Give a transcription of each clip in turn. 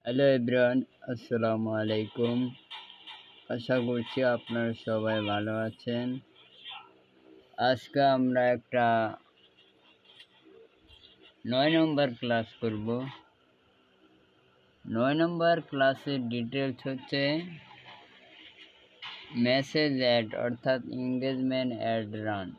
Hello everyone, আসসালামু আলাইকুম। আশা করছি আপনারা সবাই ভালো আছেন। আজকে আমরা একটা 9 নম্বর ক্লাস করব। 9 নম্বর ক্লাসের ডিটেলস হচ্ছে মেসেজ অ্যাড অর্থাৎ এঙ্গেজমেন্ট অ্যাড রান।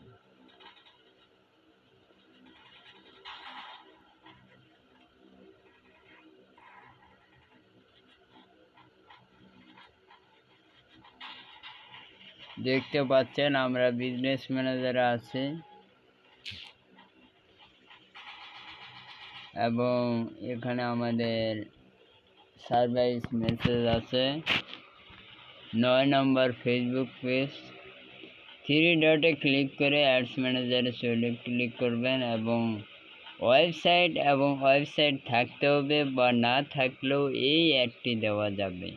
দেখতে পাচ্ছেন আমরা বিজনেস ম্যানেজারে আছি এবং এখানে আমাদের সার্ভিস মেসেজ আছে। 9 নম্বর ফেসবুক পেজ, 3 ডটে ক্লিক করে অ্যাডস ম্যানেজারে ক্লিক করবেন এবং ওয়েবসাইট থাকতে হবে বা না থাকলেও এই অ্যাডটি দেওয়া যাবে।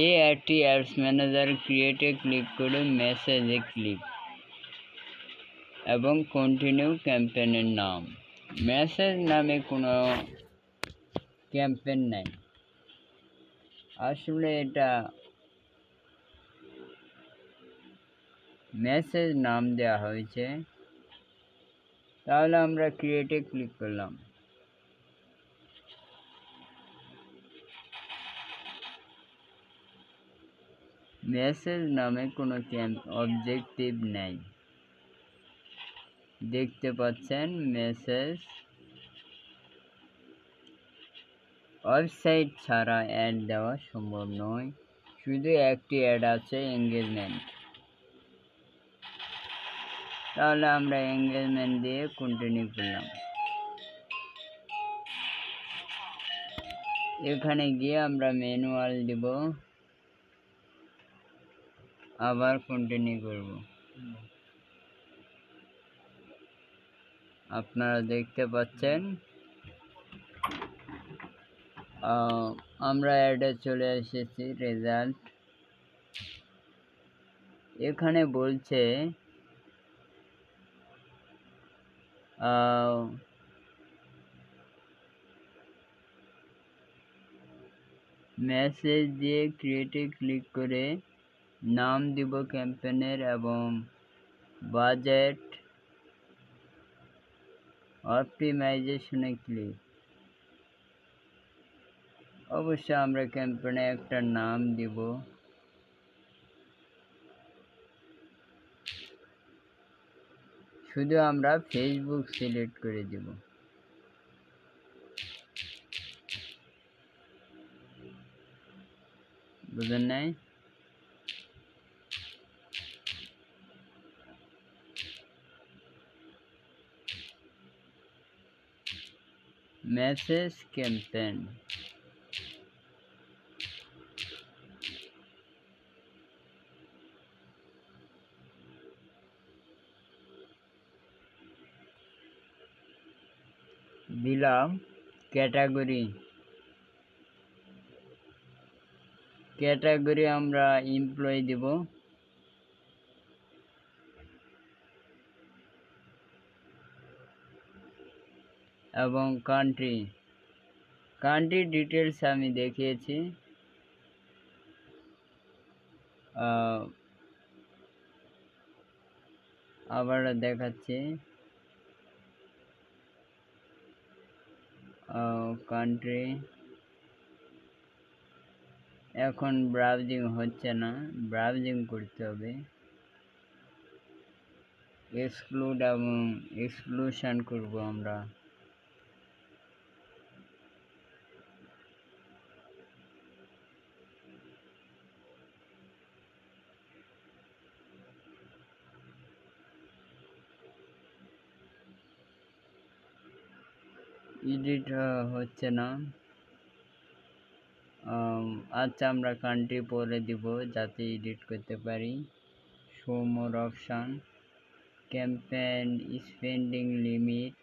এই অ্যাডটি অ্যাডস ম্যানেজার ক্রিয়েটে ক্লিক করে মেসেজে ক্লিক এবং কন্টিনিউ ক্যাম্পেইনের নাম। মেসেজ নামে কোনো ক্যাম্পেইন নাই, আসলে এটা মেসেজ নাম দেওয়া হয়েছে। তাহলে আমরা ক্রিয়েটে ক্লিক করলাম। মেসেজ নামে কোনো অবজেক্টিভ নেই, দেখতে পাচ্ছেন। মেসেজ ওয়েবসাইট ছাড়া অ্যাড দেওয়া সম্ভব নয়, শুধু একটি অ্যাড আছে, এঙ্গেজমেন্ট। তাহলে আমরা এঙ্গেজমেন্ট দিয়ে কন্টিনিউ করলাম। এখানে গিয়ে আমরা ম্যানুয়াল দিব, আবার কন্টিনিউ করব। আপনারা দেখতে পাচ্ছেন আমরা অ্যাডে চলে এসেছি। রেজাল্ট এখানে বলছে মেসেজ দিয়ে ক্রিয়েটে ক্লিক করে নাম দিব ক্যাম্পেইনের এবং বাজেট অপটিমাইজেশনে ক্লিক। অবশ্যই আমরা ক্যাম্পেইনে একটা নাম দিব। শুধু আমরা ফেসবুক সিলেক্ট করে দিব। বুঝেন নাই? মেসেজ ক্যাম্পেইন দিলাম। ক্যাটাগরি আমরা এমপ্লয়ি দিব এবং কান্ট্রি ডিটেলস আমি দেখিয়েছি। আবার দেখাচ্ছি। কান্ট্রি এখন ব্রাউজিং হচ্ছে না, ব্রাউজিং করতে হবে। এক্সক্লুড এবং এক্সক্লুশন করব আমরা। এডিট হচ্ছে না। আচ্ছা, আমরা কান্ট্রি পরে দিব যাতে এডিট করতে পারি। শো মোর option, campaign spending limit,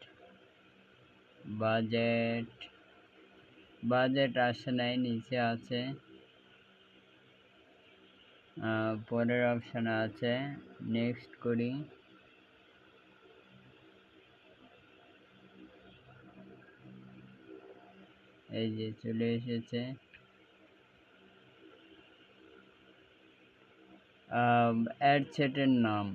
budget আসে নাই, নিচে আছে। পরের অপশানে আছে, নেক্সট করি। এই যে চলে এসেছে। অ্যাড সেটের নাম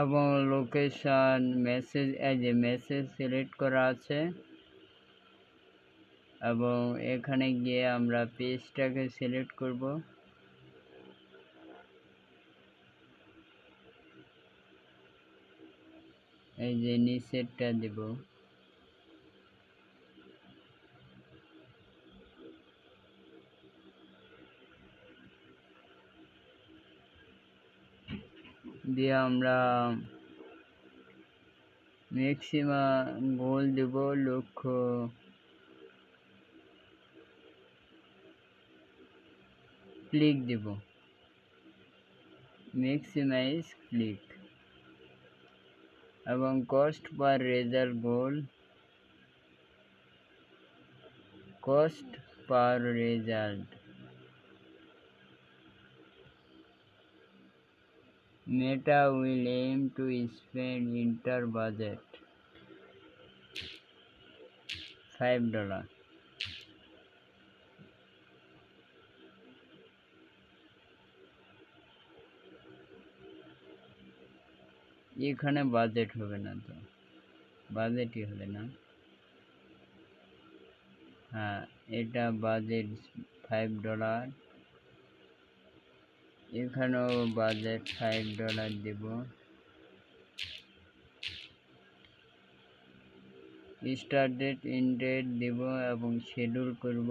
এবং লোকেশন মেসেজ, এই যে মেসেজ সিলেক্ট করা আছে এবং এখানে গিয়ে আমরা পেজটাকে সিলেক্ট করব। এই যে নিচেরটা দেব। দিয়ে আমরা ম্যাক্সিমাম গোল দেব, লক্ষ্য ক্লিক দেব, ম্যাক্সিমাইজ ক্লিক এবং cost per result goal, cost per result Meta will aim to spend inter budget $5. এখানে বাজেট হবে না, তো বাজেটই হবে না। হ্যাঁ, এটা বাজেট $5, এখানেও বাজেট $5 দেব। স্টার্ট ডেট ইন ডেট দেব এবং শিডিউল করব,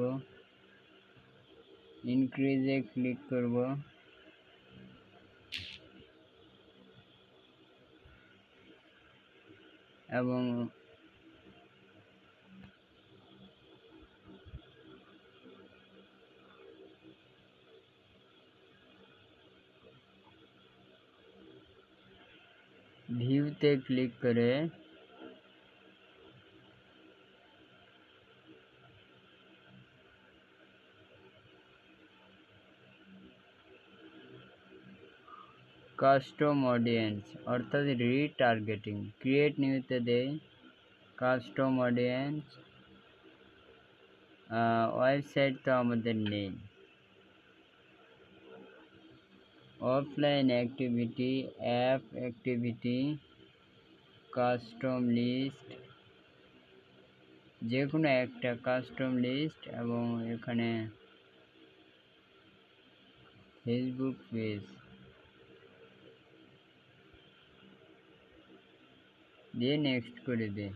ইনক্রিজে ক্লিক করব এবং ভিউতে ক্লিক করে কাস্টম অডিয়েন্স অর্থাৎ রিটার্গেটিং, ক্রিয়েট নিউতে দেয় কাস্টম অডিয়েন্স। ওয়েবসাইট তো আমাদের নেই। Offline activity, app activity, custom list, যে কোনো একটা কাস্টম লিস্ট এবং এখানে ফেসবুক পেজ দিয়ে নেক্সট করে দে।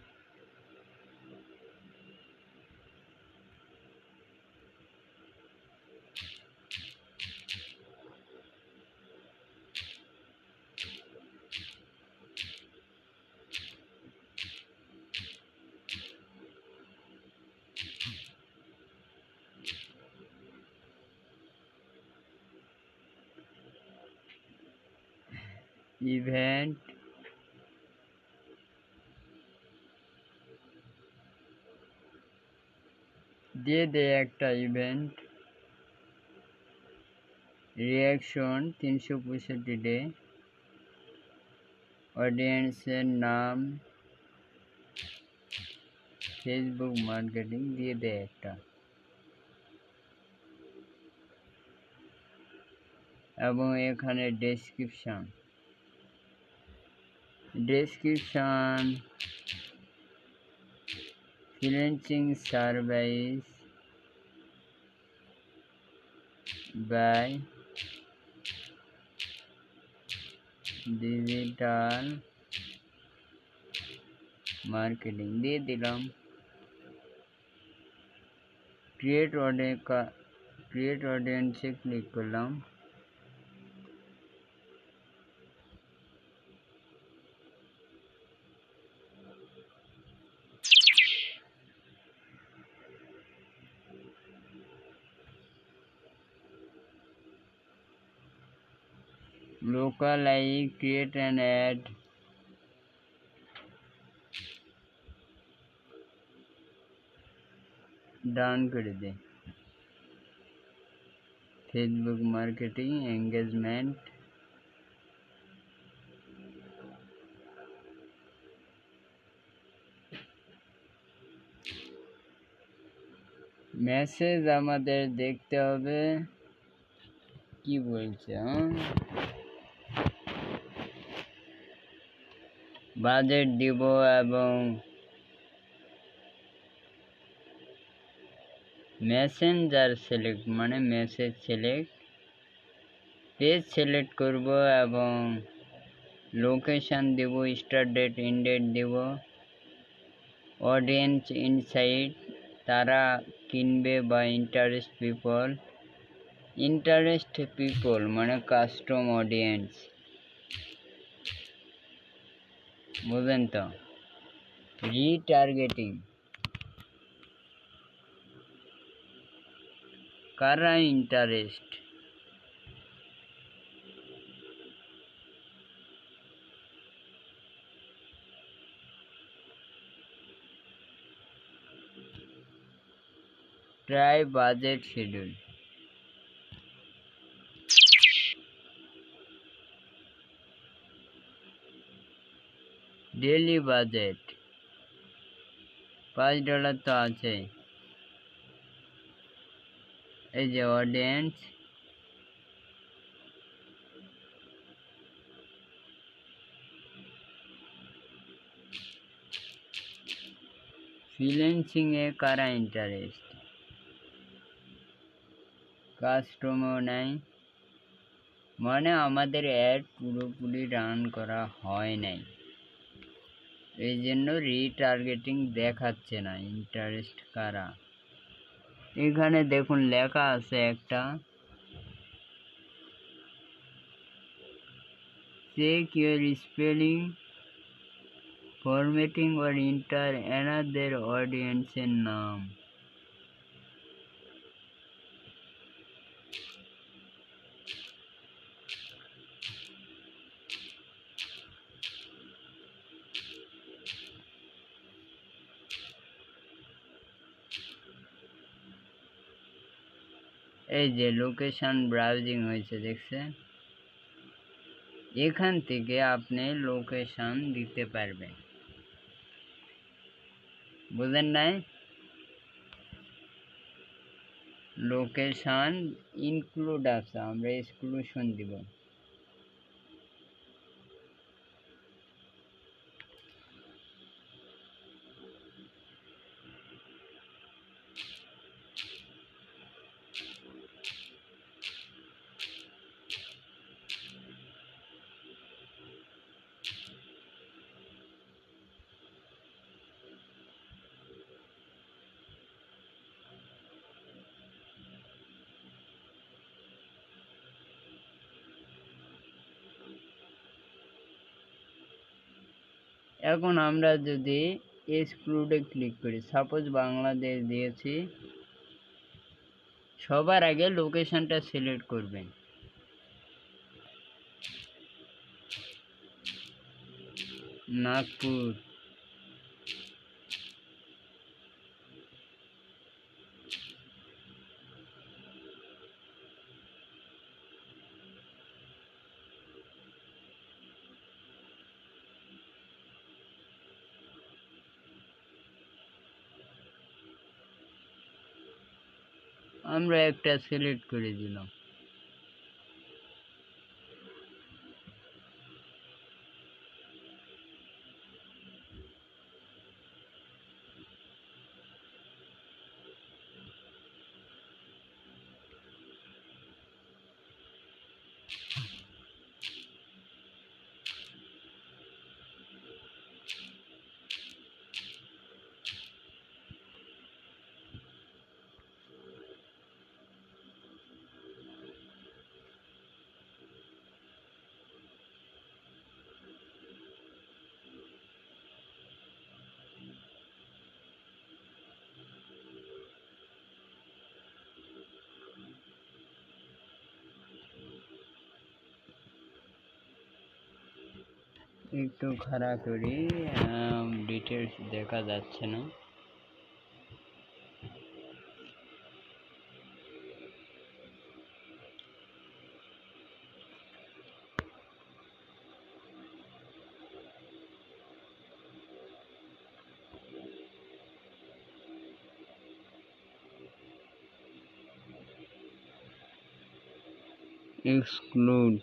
ইভেন্ট দিয়ে দে একটা ইভেন্ট, রিয়াকশন 365 ডে, অডিয়েন্সের নাম ফেসবুক মার্কেটিং দিয়ে দেয় একটা, এবং এখানে description freelancing service by digital marketing দিয়ে দিলাম। ক্রিয়েট অডিয়েন্সে ক্লিক করলাম। Localize, create an ad, done করে দে। ফেসবুক মার্কেটিং এঙ্গেজমেন্ট, মেসেজ আমাদের দেখতে হবে কি বলছে। বাজেট দিব এবং মেসেঞ্জার সিলেক্ট মানে মেসেজ সিলেক্ট, পেজ সিলেক্ট করব এবং লোকেশন দেব, স্টার্ট ডেট এন্ড ডেট দেব, অডিয়েন্স ইনসাইট তারা কিনবে বা ইন্টারেস্ট পিপল মানে কাস্টম অডিয়েন্স, বুঝলেন তো। রিটার্গেটিং কারা interest, try budget schedule, daily budget $5 তো আছে। এই যে অডিয়েন্স, ফ্রিল্যান্সিং এ কারা ইন্টারেস্ট, কাস্টমার নাই মানে আমাদের অ্যাড পুরোপুরি রান করা হয় নাই, এই জন্য রিটার্গেটিং দেখাচ্ছে না ইন্টারেস্ট কারা। এখানে দেখুন লেখা আছে একটা, check your spelling, formatting or enter another অডিয়েন্সের নাম। এই যে লোকেশন ব্রাউজিং হয়েছে দেখছেন, এখান থেকে আপনি লোকেশন দিতে পারবেন, বুঝেন নাই। লোকেশন ইনক্লুড আছে, আমরা এক্সক্লুশন দিব। এখন আমরা যদি এক্সক্লুডে ক্লিক করি, সাপোজ বাংলাদেশ দিয়েছি, সবার আগে লোকেশনটা সিলেক্ট করবেন। নাগপুর, আমরা একটা সিলেক্ট করে দিলাম। একটু খাড়া করি, ডিটেলস দেখা যাচ্ছে না। এক্সক্লুড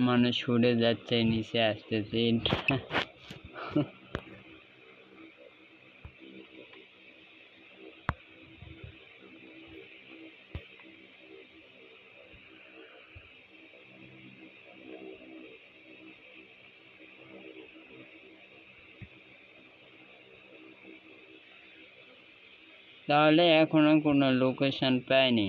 মানে সরে যাচ্ছে, নিচে আসতেছে। তাহলে এখনো কোনো লোকেশন পাইনি।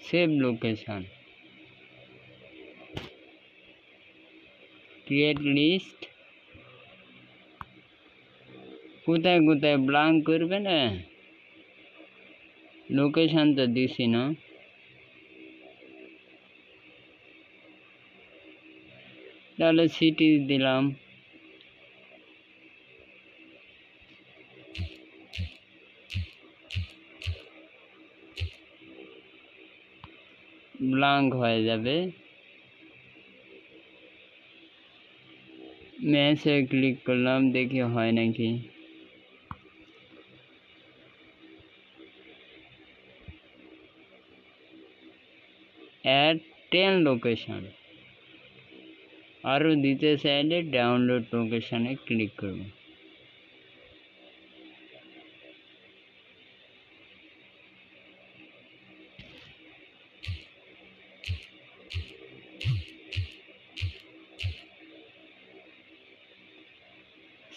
Save location, create list. কোথায় কোথায় ব্লাঙ্ক করবে না, লোকেশন তো দিছি না। তাহলে সিটি দিলাম, ব্লাঙ্ক হয়ে যাবে। ম্যাচে ক্লিক করলাম, দেখি হয় নাকি। Add 10 location. আরও দিতে চাইলে ডাউনলোড লোকেশনে ক্লিক করব।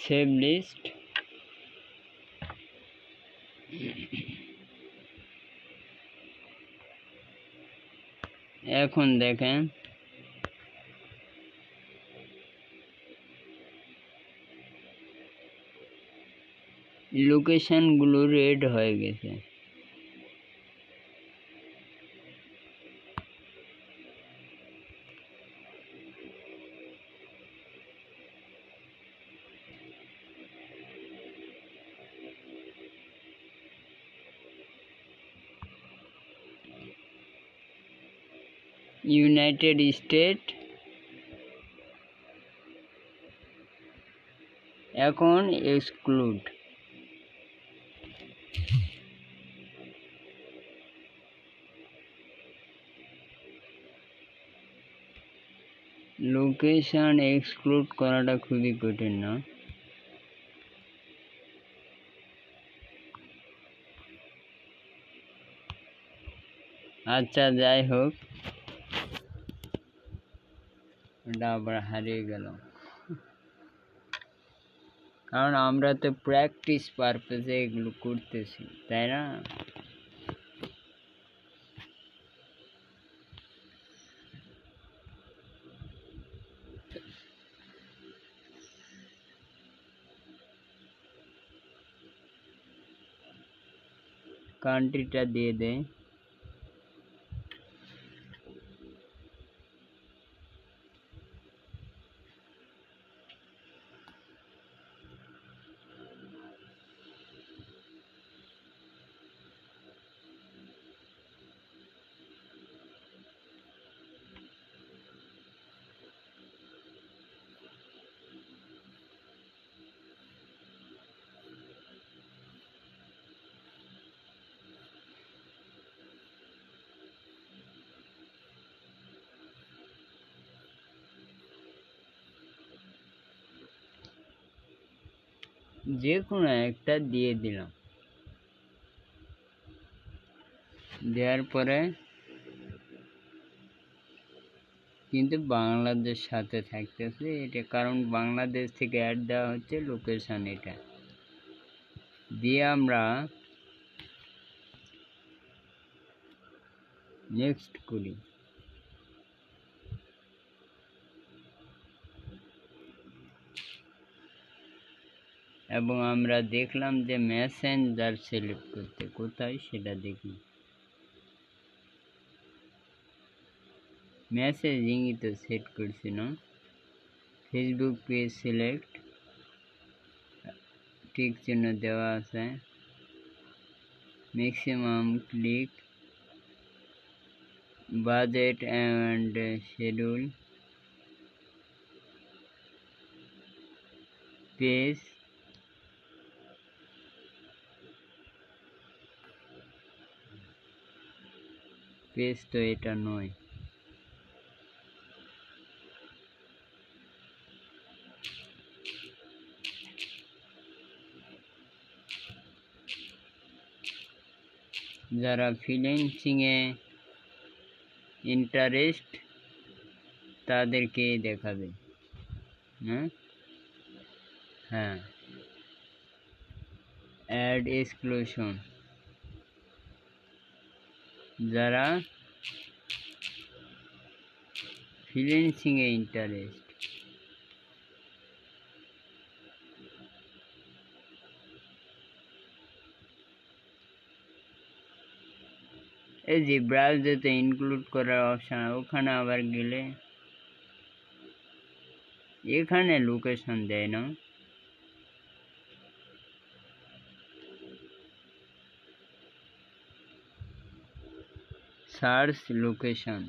Save list. এখন দেখেন লোকেশনগুলো রেড হয়ে গেছে। ইউনাইটেড স্টেট, এখন এক্সক্লুড লোকেশন এক্সক্লুড করাটা খুবই কঠিন না? আচ্ছা যাই হোক, ওটা আবার হারিয়ে গেল, কারণ আমরা তো প্র্যাকটিস পারপাসে এগুলো করতেছি, তাই না? কান্ট্রিটা দিয়ে দেয়। যে কোনো একটা দিয়ে দিলাম, দেওয়ার পরে কিন্তু বাংলাদেশ সাথে থাকতেছে এটা, কারণ বাংলাদেশ থেকে অ্যাড দেওয়া হচ্ছে লোকেশন। এটা দিয়ে আমরা নেক্সট করি, এবং আমরা দেখলাম যে মেসেঞ্জার সিলেক্ট করতে কোথায় সেটা দেখি। মেসেজিংই তো সেট করছি না। ফেসবুক পেজ সিলেক্ট, টিক চিহ্ন দেওয়া আছে, maximum click, budget and schedule, page, page তো এটা নয়। যারা ফ্রিল্যান্সিংয়ে ইন্টারেস্ট তাদেরকে দেখাবে। হ্যাঁ, অ্যাড এক্সক্লুশন, যারা ফ্রিল্যান্সিংয়ে ইন্টারেস্ট। এই যে ব্রাউজারতে ইনক্লুড করার অপশান, ওখানে আবার গেলে এখানে লোকেশন দেয় না। সার্চ লোকেশন,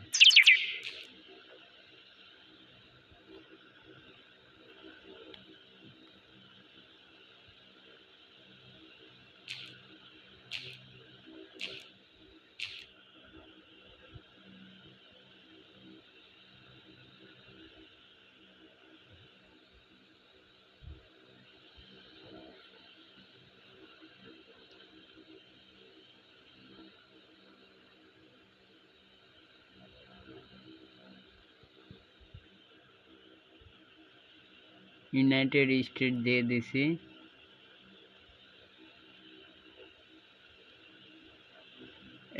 ইউনাইটেড স্টেট দিয়ে দিছি।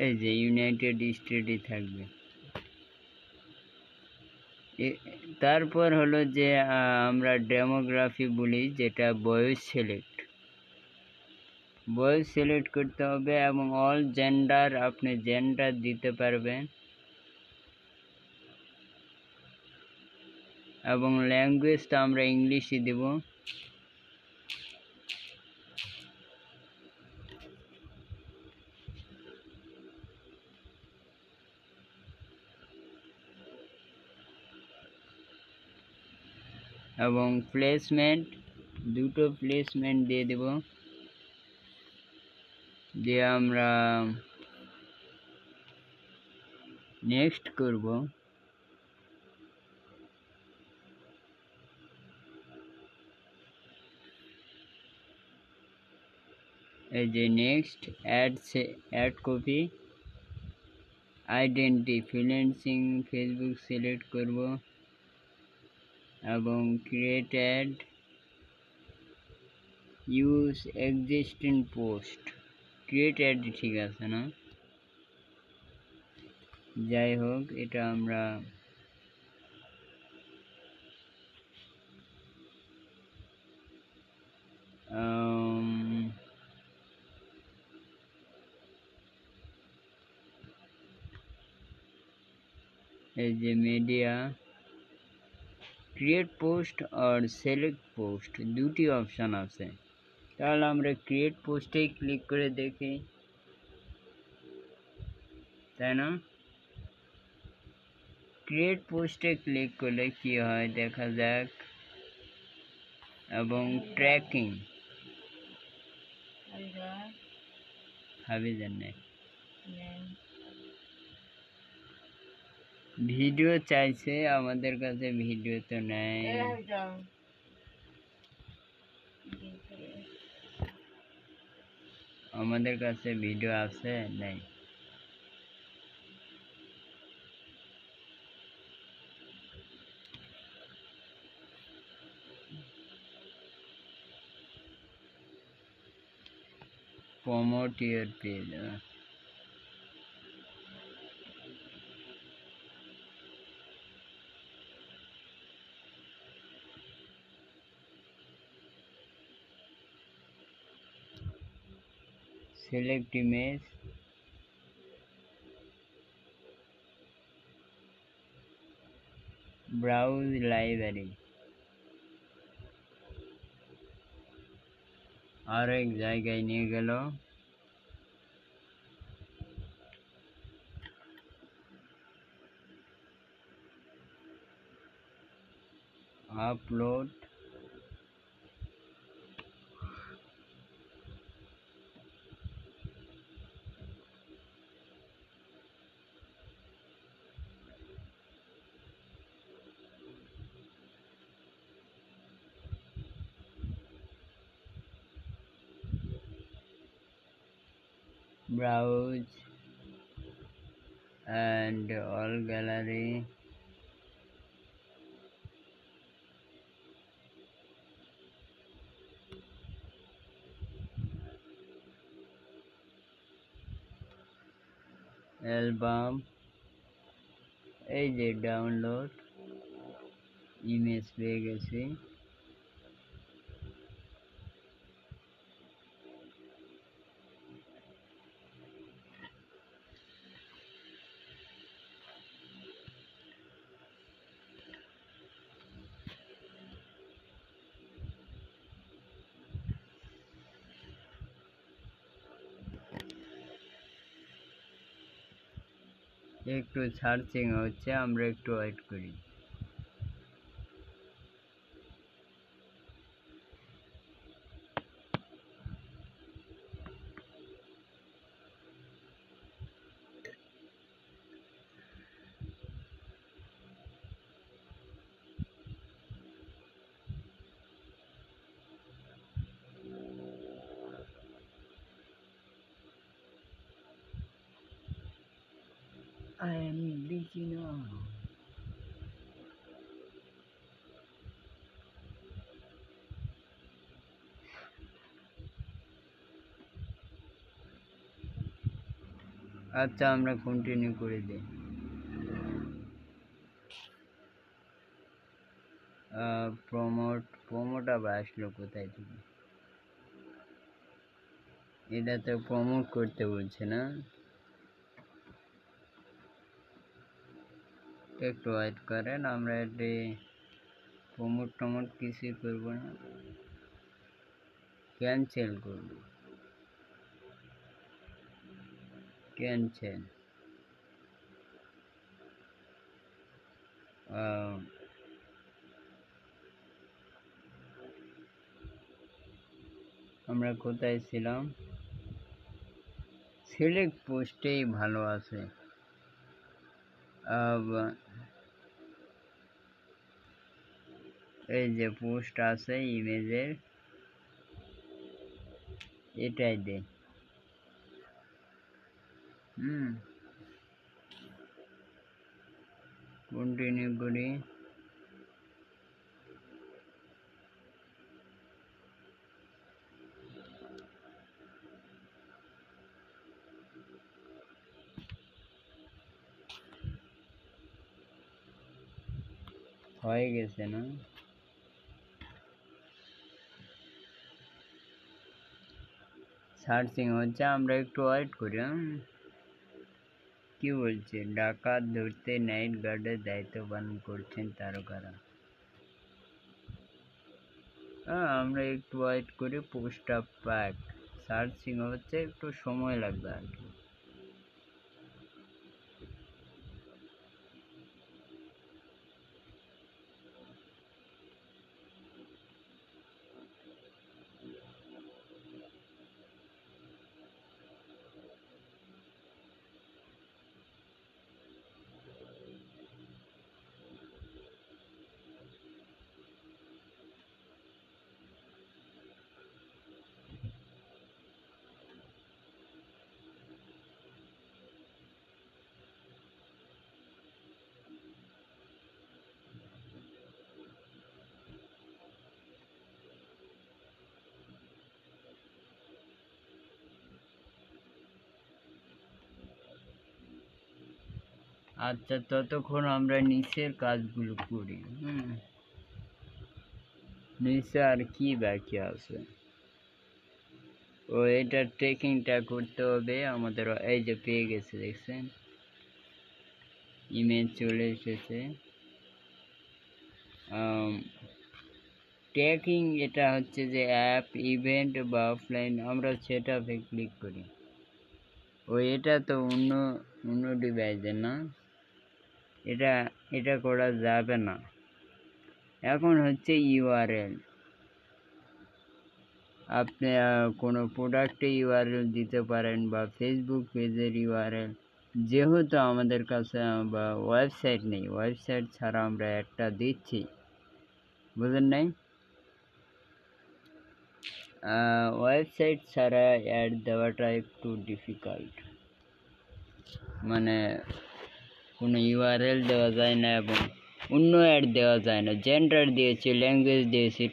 এই যে ইউনাইটেড স্টেটই থাকবে। তারপর হলো যে আমরা ডেমোগ্রাফি বলি, যেটা বয়স সিলেক্ট, বয়স সিলেক্ট করতে হবে, এবং অল জেন্ডার আপনি জেন্ডার দিতে পারবেন, এবং ল্যাঙ্গুয়েজটা আমরা ইংলিশই দেব। এবং প্লেসমেন্ট দুটো প্লেসমেন্ট দিয়ে দেব, দিয়ে আমরা নেক্সট করব। এই যে next ad copy identity freelancing Facebook select করব এবং create add use existing post. Create add ঠিক আছে না? যাই হোক, এটা আমরা এই যে মিডিয়া ক্রিয়েট পোস্ট আর সিলেক্ট পোস্ট দুটি অপশান আছে, তাহলে আমরা ক্রিয়েট পোস্টেই ক্লিক করে দেখি, তাই না? ক্রিয়েট পোস্টে ক্লিক করলে কি হয় দেখা যাক, এবং ট্র্যাকিং হবে জানে ভিডিও চাইছে, আমাদের কাছে ভিডিও তো নেই। আমাদের কাছে ভিডিও আছে নেই? promote your page. Select image, browse library, আর এক জায়গায় নিয়ে গেল। Upload, browse and all gallery, album, এই যে ডাউনলোড ইমেজ পেয়ে গেছি। একটু সার্চিং হচ্ছে, আমরা একটু ওয়েট করি। I am busy now. আচ্ছা, আমরা কন্টিনিউ করে দিই। প্রমোট আবার আসলো কোথায় থেকে? এটা তো প্রমোট করতে বলছে না, একটু ওয়েট করেন, আমরা এটি প্রমোট কিছুই করব না, ক্যান্সেল করব। ক্যান্সেল, আমরা কোথায় ছিলাম? সিলেক্ট পোস্টেই ভালো আছে। এই যে পোস্ট আছে ইমেজের, এটাই দে। কন্টিনিউ করি। হয়ে গেছে না? সার্চিং হচ্ছে, আমরা একটু ওয়েট করি। কি বলছে? ডাকাত ধরতে নাইট গার্ডের দায়িত্ব পালন করছেন তারকারা। আমরা একটু ওয়েট করি। পোস্ট আপ প্যাক সার্চিং হচ্ছে, একটু সময় লাগবে আর কি। আচ্ছা, ততক্ষণ আমরা নিচের কাজগুলো করি। নিচে আর কি বাকি আছে? ও এটা ট্রেকিংটা করতে হবে আমাদের। এই যে পেয়ে গেছে, দেখছেন ইমেজ চলে এসেছে। ট্র্যাকিং এটা হচ্ছে যে অ্যাপ, ইভেন্ট বা অফলাইন, আমরা সেটআপে ক্লিক করি। এটা তো অন্য ডিভাইসে না, এটা করা যাবে না। এখন হচ্ছে ইউআরএল, আপনি কোনো প্রোডাক্টে ইউআরএল দিতে পারেন বা ফেসবুক পেজের ইউআরএল। যেহেতু আমাদের কাছে বা ওয়েবসাইট নেই, ওয়েবসাইট ছাড়া আমরা একটা দিচ্ছি, বুঝেন নাই? ওয়েবসাইট ছাড়া অ্যাড দেওয়াটা একটু ডিফিকাল্ট, মানে কোনো ইউআরএল দেওয়া যায় না এবং অন্য অ্যাড দেওয়া যায় না। জেন্ডার দিয়েছি, ল্যাঙ্গুয়েজ দিয়েছি,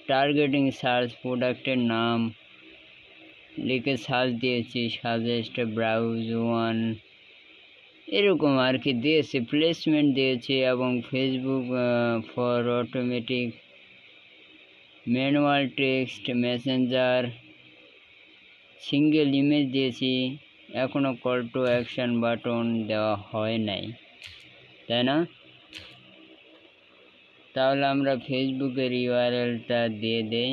টার্গেটিং সার্চ, প্রোডাক্টের নাম লিখে সার্চ দিয়েছি, সাজেস্ট, ব্রাউজ ওয়ান, এরকম আর কি দিয়েছি। প্লেসমেন্ট দিয়েছি এবং Facebook for automatic, manual text, Messenger, single image দিয়েছি। এখনও কল টু অ্যাকশন বাটন দেওয়া হয় নাই, তাই না? তাহলে আমরা ফেসবুকের ইউআরএলটা দিয়ে দেই,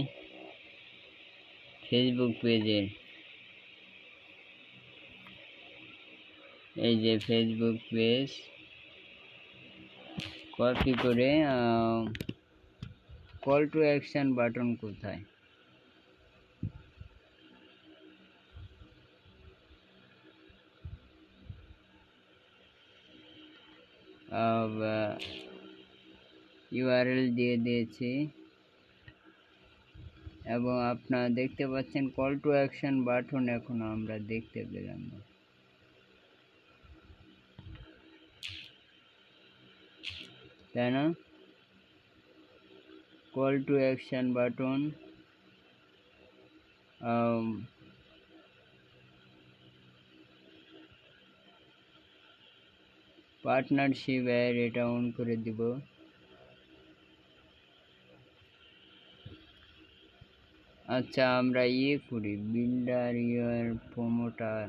ফেসবুক পেজের। এই যে ফেসবুক পেজ, কপি করে কল টু অ্যাকশন বাটন কোথায়? ইউআরএল দিয়ে দিয়েছি এবং আপনারা দেখতে পাচ্ছেন কল টু অ্যাকশন বাটন এখনো আমরা দেখতে পেলাম না, তাই না? Call to action button, partnership add, এটা অন করে দিব। আচ্ছা, আমরা করি বিল্ডার ইয়ার প্রমোটার,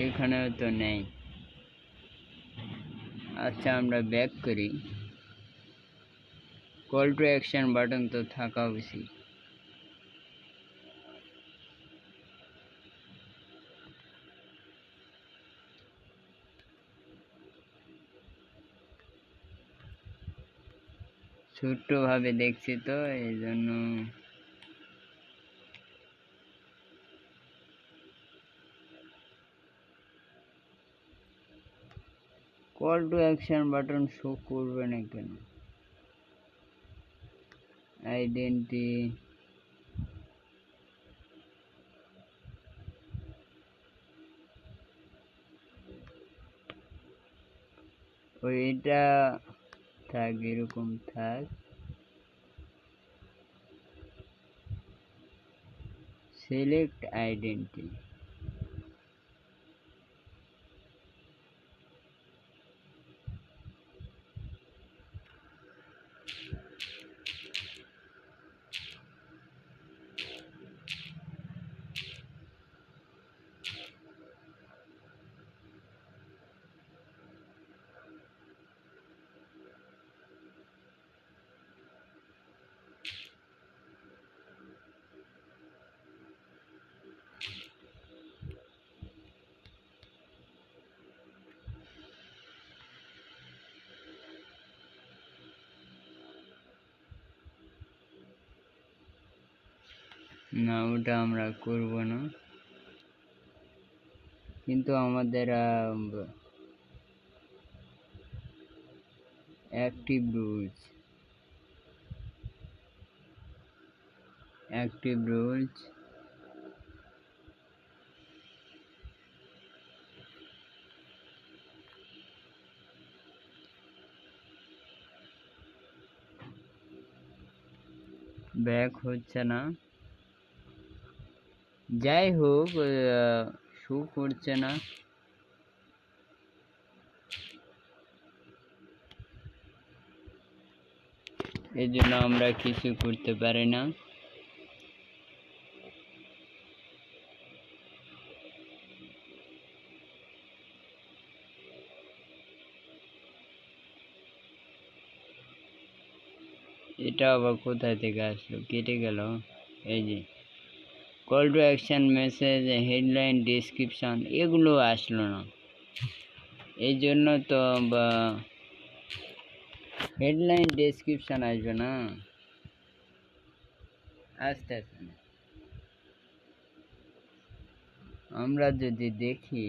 এখানেও তো নেই। আচ্ছা, আমরা ব্যাক করি। কল টু অ্যাকশন বাটন তো থাকা উচিত। ছোট্টভাবে দেখছি তো এই জন্য। Call to action button show করবে না কেন? আইডেন্টি ওইটা থাক, এরকম থাক। সিলেক্ট আইডেন্টি, না ওটা আমরা করব না, কিন্তু আমাদের অ্যাক্টিভ রুলস ব্যাক হচ্ছে না। যাই হোক, শো করছে না, এই জন্য আমরা কিছু করতে পারি না। এটা আবার কোথায় থেকে আসলো, কেটে গেল। এই যে call to action, message, headline, description এগুলো আসলো না, এই জন্য তো হেডলাইন ডেসক্রিপশন আসবে না, আস্তে আস্তে। আমরা যদি দেখি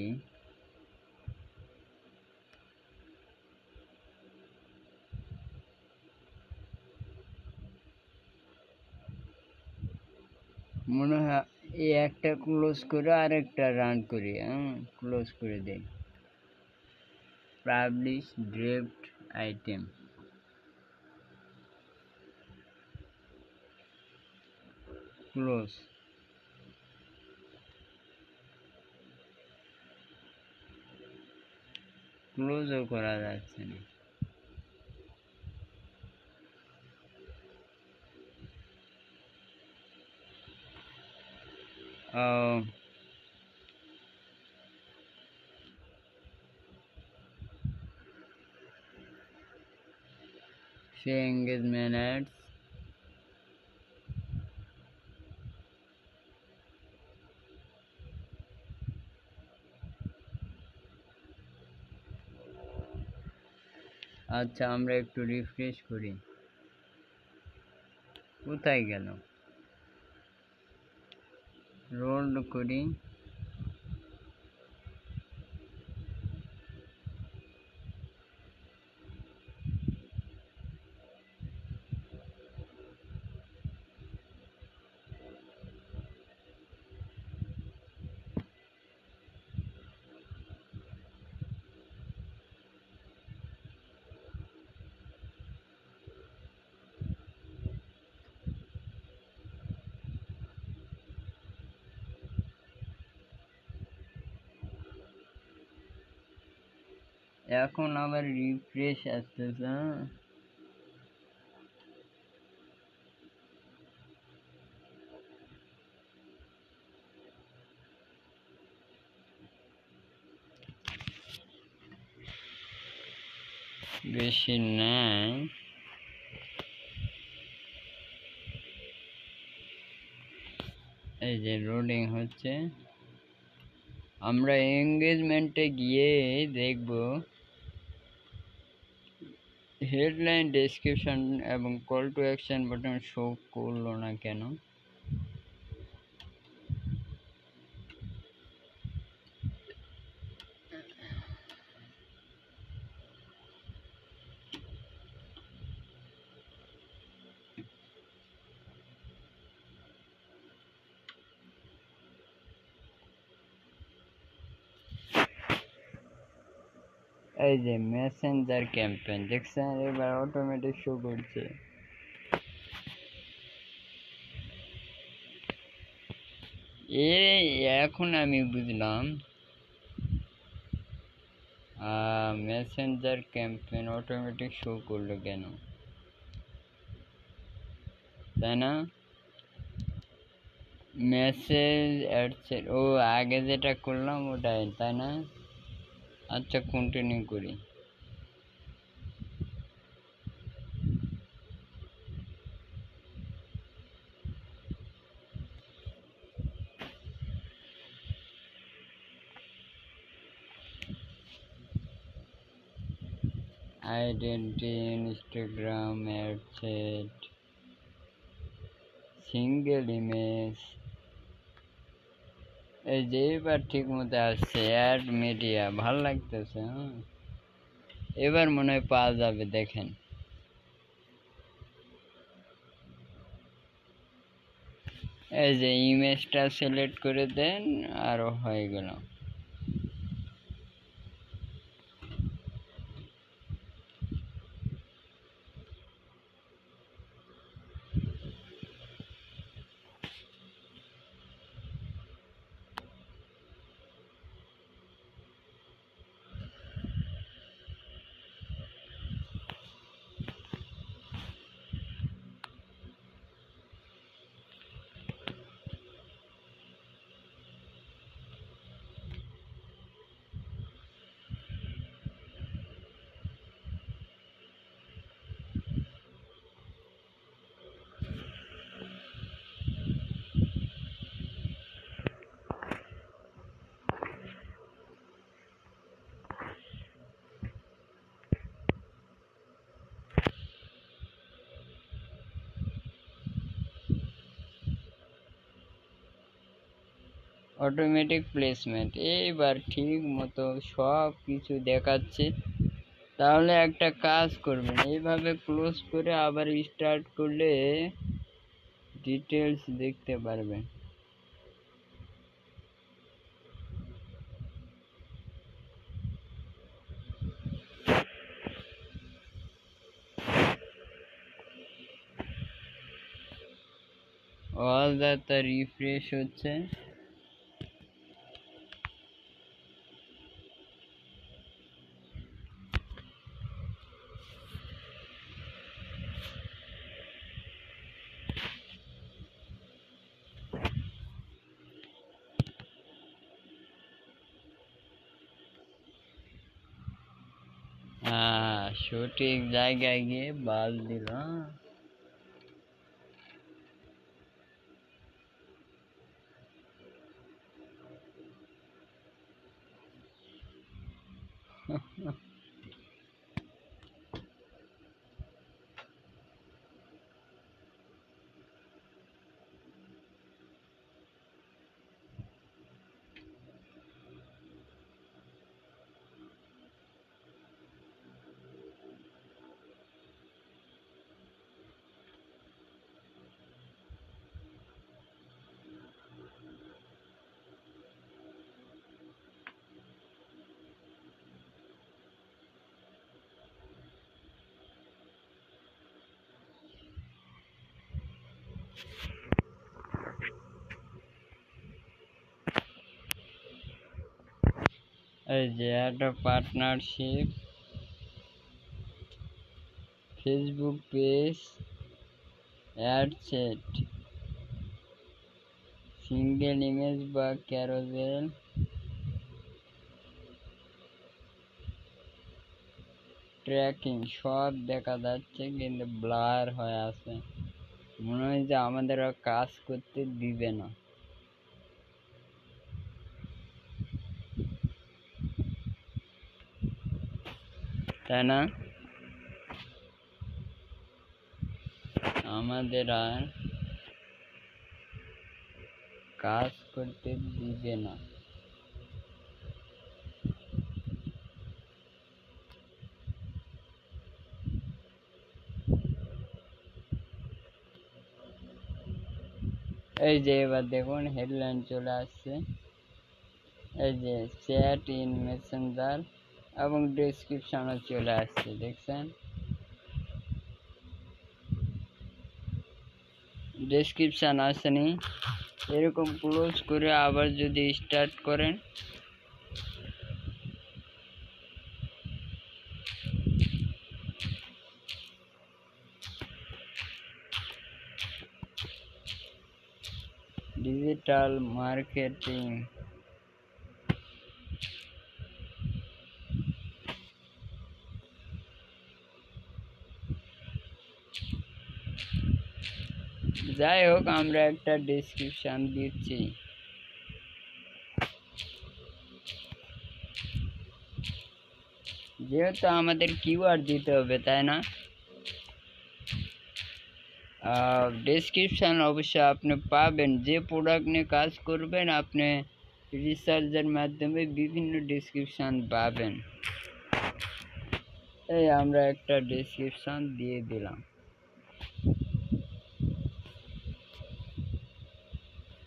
মনে হয় এই একটা ক্লোজ করে আরেকটা রান করি, ক্লোজ করে দেই। Publish draft item, close. ক্লোজও করা যাচ্ছে না। সে এঙ্গেজমেন্ট অ্যাডস, আচ্ছা আমরা একটু রিফ্রেশ করি, কোথায় গেল, রোল করি। এখন আবার রিফ্রেশ আসতেছে, বেশি নেই। এই যে লোডিং হচ্ছে, আমরা এঙ্গেজমেন্টে গিয়ে দেখব হেডলাইন ডেসক্রিপশন এবং call to action button show করলো না কেন? এই যে মেসেঞ্জার ক্যাম্পেইন দেখছেন, এবার অটোমেটিক শো করছে। এখন আমি বুঝলাম মেসেঞ্জার ক্যাম্পেইন অটোমেটিক শো করলো কেন, তাই না? মেসেজ অ্যাডসেট, ও আগে যেটা করলাম ওটাই, তাই না? আচ্ছা, কন্টিনিউ করি। Identity, Instagram ad set, single image. এই যে এবার ঠিক মতো আসছে, অ্যাড মিডিয়া, ভাল লাগতেছে। হ্যাঁ, এবার মনে হয় পাওয়া যাবে। দেখেন, এই যে ইমেজটা সিলেক্ট করে দেন, আরো হয়ে গেল। অটোমেটিক প্লেসমেন্ট এইবার ঠিক মতো সব কিছু দেখাচ্ছে। তাহলে একটা কাজ করবেন, এইভাবে ক্লোজ করে আবার স্টার্ট করলে ডিটেলস দেখতে পারবেন। অল ডাটা রিফ্রেশ হচ্ছে। সঠিক জায়গায় গিয়ে বাল দিল। এই যে একটা partnership, Facebook page, ad set, single image বা ক্যারোজেল, ট্র্যাকিং সব দেখা যাচ্ছে, কিন্তু ব্লার হয়ে আছে। মনে হয় যে আমাদের আর কাজ করতে দিবে না, তাই না? আমাদের আর কাজ করতে দিবে না। এই যে এবার দেখুন হেডলাইন চলে আসছে, এই যে চ্যাট ইন মেসেঞ্জার এবং ডেসক্রিপশনও চলে আসছে, দেখছেন? ডেসক্রিপশন আসেনি, এরকম ক্লোজ করে আবার যদি স্টার্ট করেন ডিজিটাল মার্কেটিং, যাই হোক আমরা একটা ডেসক্রিপশন দিচ্ছি। যেহেতু আমাদের কিওয়ার্ড দিতে হবে, তাই না? ডেসক্রিপশন অবশ্যই আপনি পাবেন, যে প্রোডাক্ট নিয়ে কাজ করবেন আপনি রিসার্চের মাধ্যমে বিভিন্ন ডেসক্রিপশন পাবেন। এই আমরা একটা ডেসক্রিপশন দিয়ে দিলাম।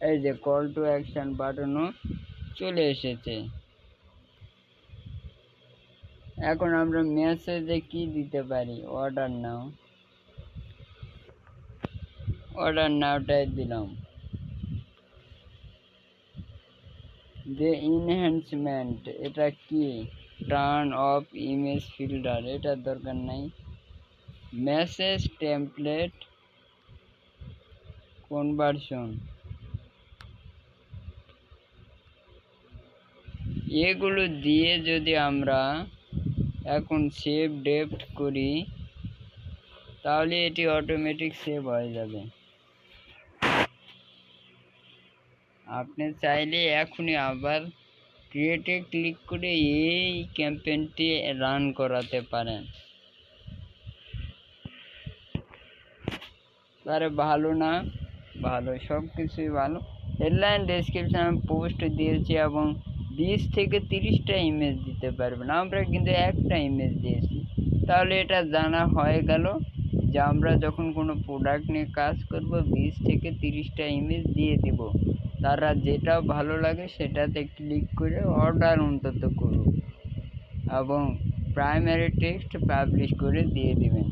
এই যে কল টু অ্যাকশন বাটনও চলে এসেছে। এখন আমরা মেসেজে কি দিতে পারি? অর্ডার নাও, অর্ডার নাওটাই দিলাম। যে ইনহ্যান্সমেন্ট, এটা কি? টার্ন অফ ইমেজ ফিল্টার, এটা দরকার নাই। মেসেজ টেমপ্লেট কনভার্সন, এগুলো দিয়ে যদি আমরা এখন সেভ ডেপ্ট করি তাহলে এটি অটোমেটিক সেভ হয়ে যাবে। আপনি চাইলে এখনই আবার ক্রিয়েটে ক্লিক করে এই ক্যাম্পেইনটি রান করাতে পারেন। তারে ভালো না ভালো, সব কিছুই ভালো। হেডলাইন ডেসক্রিপশন পোস্ট দিয়েছি এবং 20 থেকে 30টা ইমেজ দিতে পারবেন, আমরা কিন্তু একটা ইমেজ দিয়েছি। তাহলে এটা জানা হয়ে গেল যে আমরা যখন কোনো প্রোডাক্ট নিয়ে কাজ করব 20 থেকে 30টা ইমেজ দিয়ে দিব, তারা যেটা ভালো লাগে সেটাতে ক্লিক করে অর্ডার অন্তত করুন এবং প্রাইমারি টেক্সট পাবলিশ করে দিয়ে দিবেন।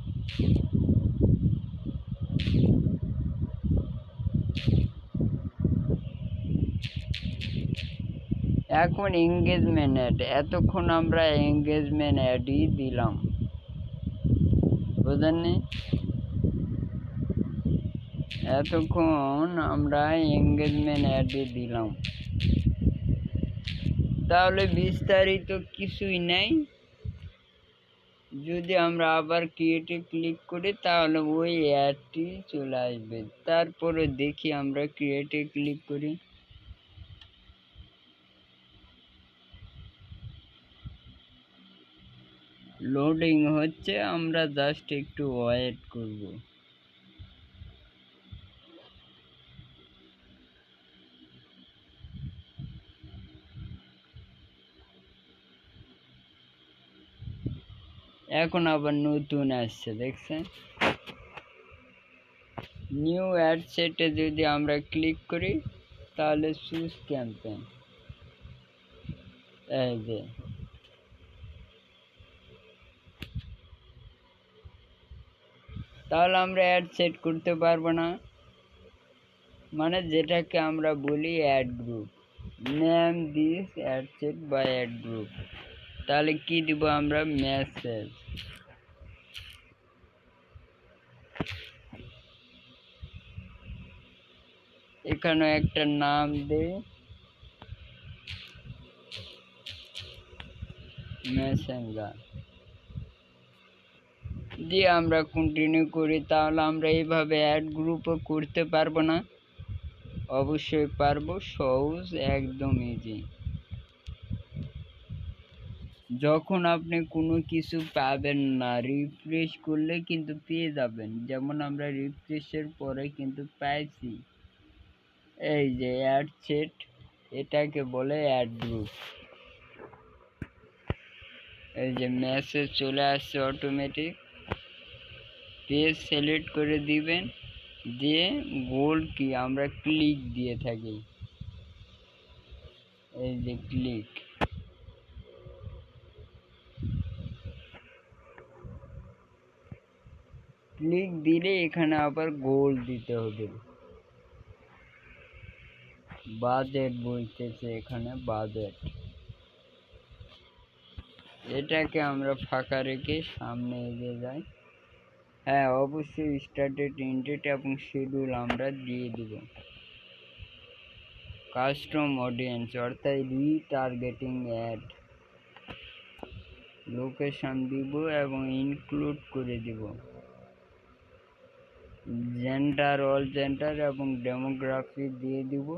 এখন এঙ্গেজমেন্ট অ্যাড, এতক্ষণ আমরা এঙ্গেজমেন্ট অ্যাডই দিলাম, বুঝলেননি? এতক্ষণ আমরা এঙ্গেজমেন্ট অ্যাডই দিলাম। তাহলে বিস্তারিত কিছুই নাই। যদি আমরা আবার ক্রিয়েটে ক্লিক করি তাহলে ওই অ্যাডটি চলে আসবে। তারপরে দেখি আমরা ক্রিয়েটে ক্লিক করি, লোডিং হচ্ছে, আমরা জাস্ট একটু ওয়েট করব। এখন আবার নতুন আসছে, দেখছেন? নিউ অ্যাড সেটে যদি আমরা ক্লিক করি তাহলে চুজ ক্যাম্পেইন, এই যে তাহলে আমরা অ্যাড সেট করতে পারবো না, মানে যেটাকে আমরা বলি add group. Name this ad set বা অ্যাড গ্রুপ। তাহলে কি দিব আমরা? মেসেজ। এখানে একটা নাম দেই, মেসেঞ্জার দিয়ে আমরা কন্টিনিউ করি। তাহলে আমরা এইভাবে অ্যাড গ্রুপও করতে পারবো না? অবশ্যই পারবো, সহজ, একদম ইজি। যখন আপনি কোনো কিছু পাবেন না, রিফ্রেশ করলে কিন্তু পেয়ে যাবেন। যেমন আমরা রিফ্রেশের পরে কিন্তু পাইছি এই যে অ্যাড সেট, এটাকে বলে অ্যাড গ্রুপ। এই যে মেসেজ চলে আসছে অটোমেটিক, পেজ সিলেক্ট করে দিবেন, দিয়ে গোল্ড কি আমরা ক্লিক দিয়ে থাকি, এই যে ক্লিক দিলে এখানে আবার গোল্ড দিতে হবে। বাজেট বলতেছে এখানে, বাজেট, এটাকে আমরা ফাঁকা রেখে সামনে এগিয়ে যাই। হ্যাঁ, অবশ্যই স্টার্টেড, ইন্ডেট এবং শিডিউল আমরা দিয়ে দিব। কাস্টম অডিয়েন্স অর্থাৎ রিটার্গেটিং অ্যাড, লোকেশন দিব এবং ইনক্লুড করে দিব। জেন্ডার, অল জেন্ডার এবং ডেমোগ্রাফি দিয়ে দিব,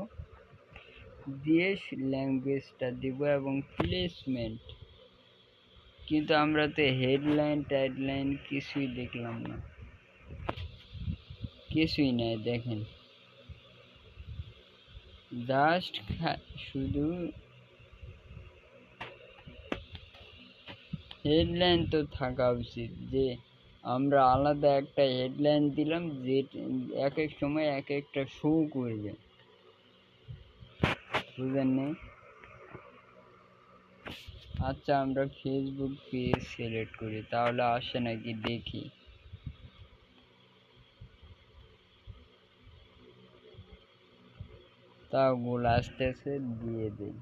দিয়ে ল্যাঙ্গুয়েজটা দিব এবং প্লেসমেন্ট। কিন্তু আমরা তো হেডলাইন টাইডলাইন কিছুই দেখলাম না, কিছুই নাই। দেখেন জাস্ট শুধু হেডলাইন তো থাকা উচিত, যে আমরা আলাদা একটা হেডলাইন দিলাম যে এক এক সময় এক একটা শো করবে, বুঝলেন না? আচ্ছা, আমরা ফেসবুক পেজ সিলেক্ট করি, তাহলে আসে নাকি দেখি। তাও গোল আসতেছে, দিয়ে দিই।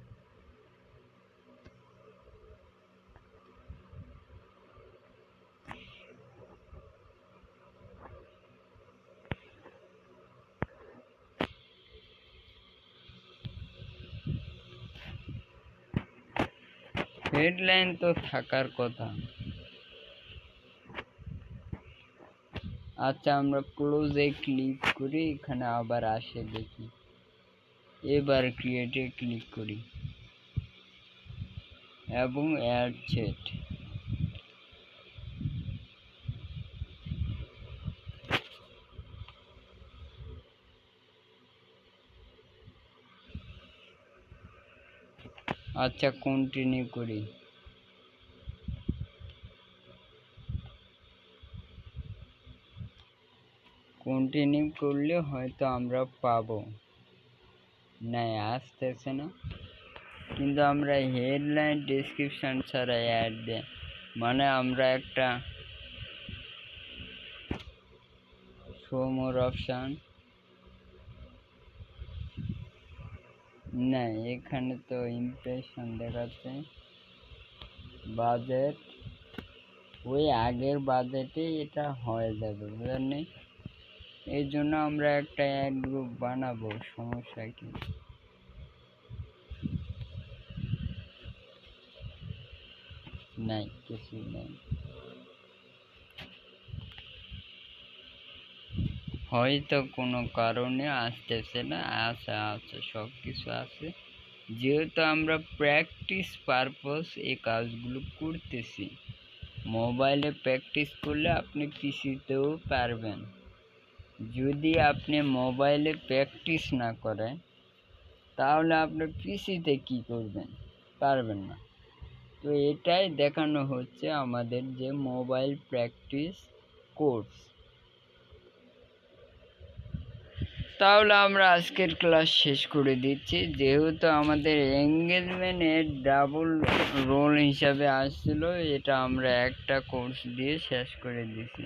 হেডলাইন তো থাকার কথা। আচ্ছা, আমরা ক্লোজে ক্লিক করি, এখানে আবার আসে দেখি। এবার ক্রিয়েটে ক্লিক করি এবং অ্যাড সেট। আচ্ছা, কন্টিনিউ করি। কন্টিনিউ করলে হয়তো আমরা পাবো, না আসতেছে না। কিন্তু আমরা হেডলাইন ডেসক্রিপশন ছাড়া অ্যাড দেয়, মানে আমরা একটা শো মোর অপশন, না এখানে তো ইমপ্রেশন দেখাচ্ছে, বাজেট ওই আগের বাজেটে এটা হয়ে যাবে, বুঝলেন? এই জন্য আমরা একটা অ্যাড গ্রুপ বানাবো, সমস্যা কি? নাই, কিছু নাই, হয়তো কোনো কারণে আসতেছে না। আচ্ছা আচ্ছা, সব কিছু আছে, যেহেতু আমরা প্র্যাকটিস পারপস এই কাজগুলো করতেছি। মোবাইলে প্র্যাকটিস করলে আপনি পিসিতেও পারবেন। যদি আপনি মোবাইলে প্র্যাকটিস না করেন তাহলে আপনি পিসিতে কি করবেন? পারবেন না। তো এটাই দেখানো হচ্ছে আমাদের যে মোবাইল প্র্যাকটিস কোর্স। তাহলে আমরা আজকের ক্লাস শেষ করে দিচ্ছি, যেহেতু আমাদের এঙ্গেজমেন্টের ডাবল রোল হিসাবে আসছিল, এটা আমরা একটা কোর্স দিয়ে শেষ করে দিছি।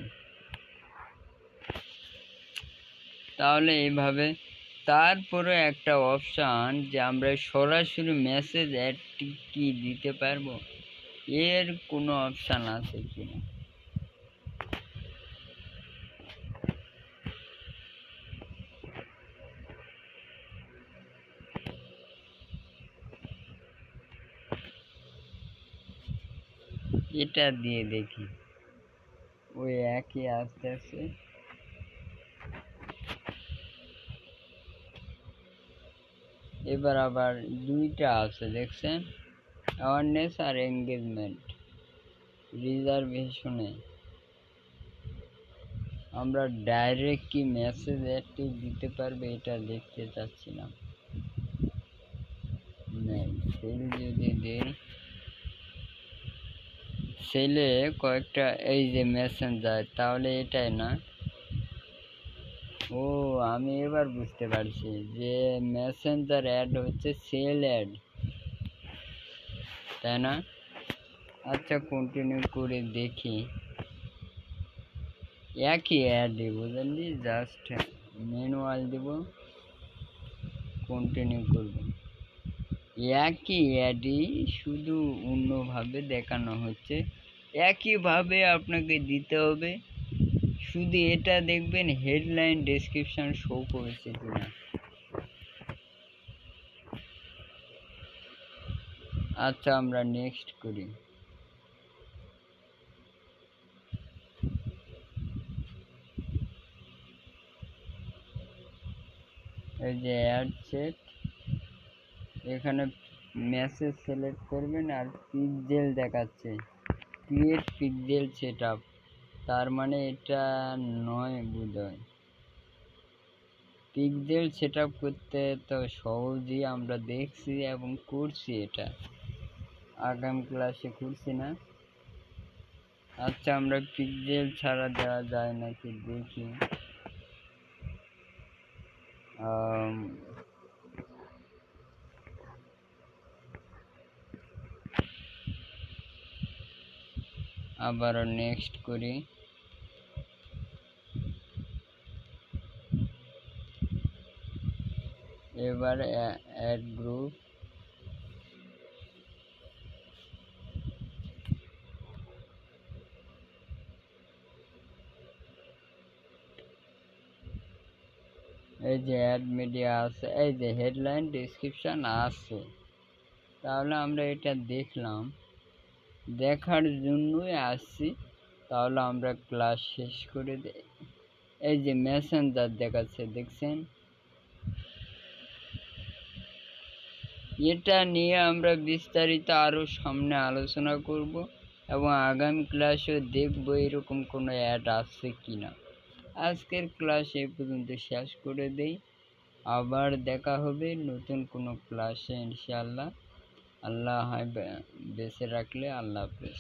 তাহলে এইভাবে, তারপরে একটা অপশান যে আমরা সরাসরি মেসেজ অ্যাড কি দিতে পারবো, এর কোনো অপশান আছে কিনা? এটা দিয়ে দেখি, ওই একই আসতেছে। এবার আবার দুইটা আছে, দেখছেন? অ্যাওয়ারনেস আর এঙ্গেজমেন্ট রিজার্ভেশনে আমরা ডাইরেক্ট কি মেসেজ একটু দিতে পারবে এটা দেখতে চাচ্ছিলাম। সেল যদি দেই, সেলে কয়েকটা এই যে মেসেঞ্জার, তাহলে এটাই না? ও, আমি এবার বুঝতে পারছি যে মেসেঞ্জার অ্যাড হচ্ছে সেল অ্যাড, তাই না? আচ্ছা, কন্টিনিউ করে দেখি। একই অ্যাড দিব, বুঝলি, জাস্ট ম্যানুয়াল দিব, কন্টিনিউ করব। একই অ্যাডই, শুধু অন্যভাবে দেখানো হচ্ছে। একইভাবে আপনাকে দিতে হবে, শুধু এটা দেখবেন হেডলাইন ডেসক্রিপশন শো করেছে কিনা। আচ্ছা, আমরা নেক্সট করি। এই যে অ্যাড সেট, এখানে মেসেজ সিলেক্ট করবেন আর পিক্সেল দেখাচ্ছে, ক্রিয়েট পিক্সেল সেট আপ, তার মানে এটা নয় বোধহয়। পিক্সেল সেট আপ করতে তো সহজেই আমরা দেখছি এবং করছি, এটা আগামী ক্লাসে করছি না। আচ্ছা, আমরা পিক্সেল ছাড়া দেওয়া যায় নাকি দেখি। আবারও নেক্সট করি। এবার অ্যাড গ্রুপ, এই যে অ্যাড মিডিয়া আছে, এই যে হেডলাইন ডেসক্রিপশন আছে, তাহলে আমরা এটা দেখলাম, দেখার জন্যই আসছি। তাহলে আমরা ক্লাস শেষ করে দেই। এই যে মেসেঞ্জার দেখাচ্ছে, দেখছেন? এটা নিয়ে আমরা বিস্তারিত আরও সামনে আলোচনা করব এবং আগামী ক্লাসেও দেখব এরকম কোনো অ্যাড আসছে কিনা। আজকের ক্লাস এই পর্যন্ত শেষ করে দেই, আবার দেখা হবে নতুন কোনো ক্লাসে ইনশাআল্লাহ। আল্লাহ বেঁচে রাখলে, আল্লাহ হাফেজ।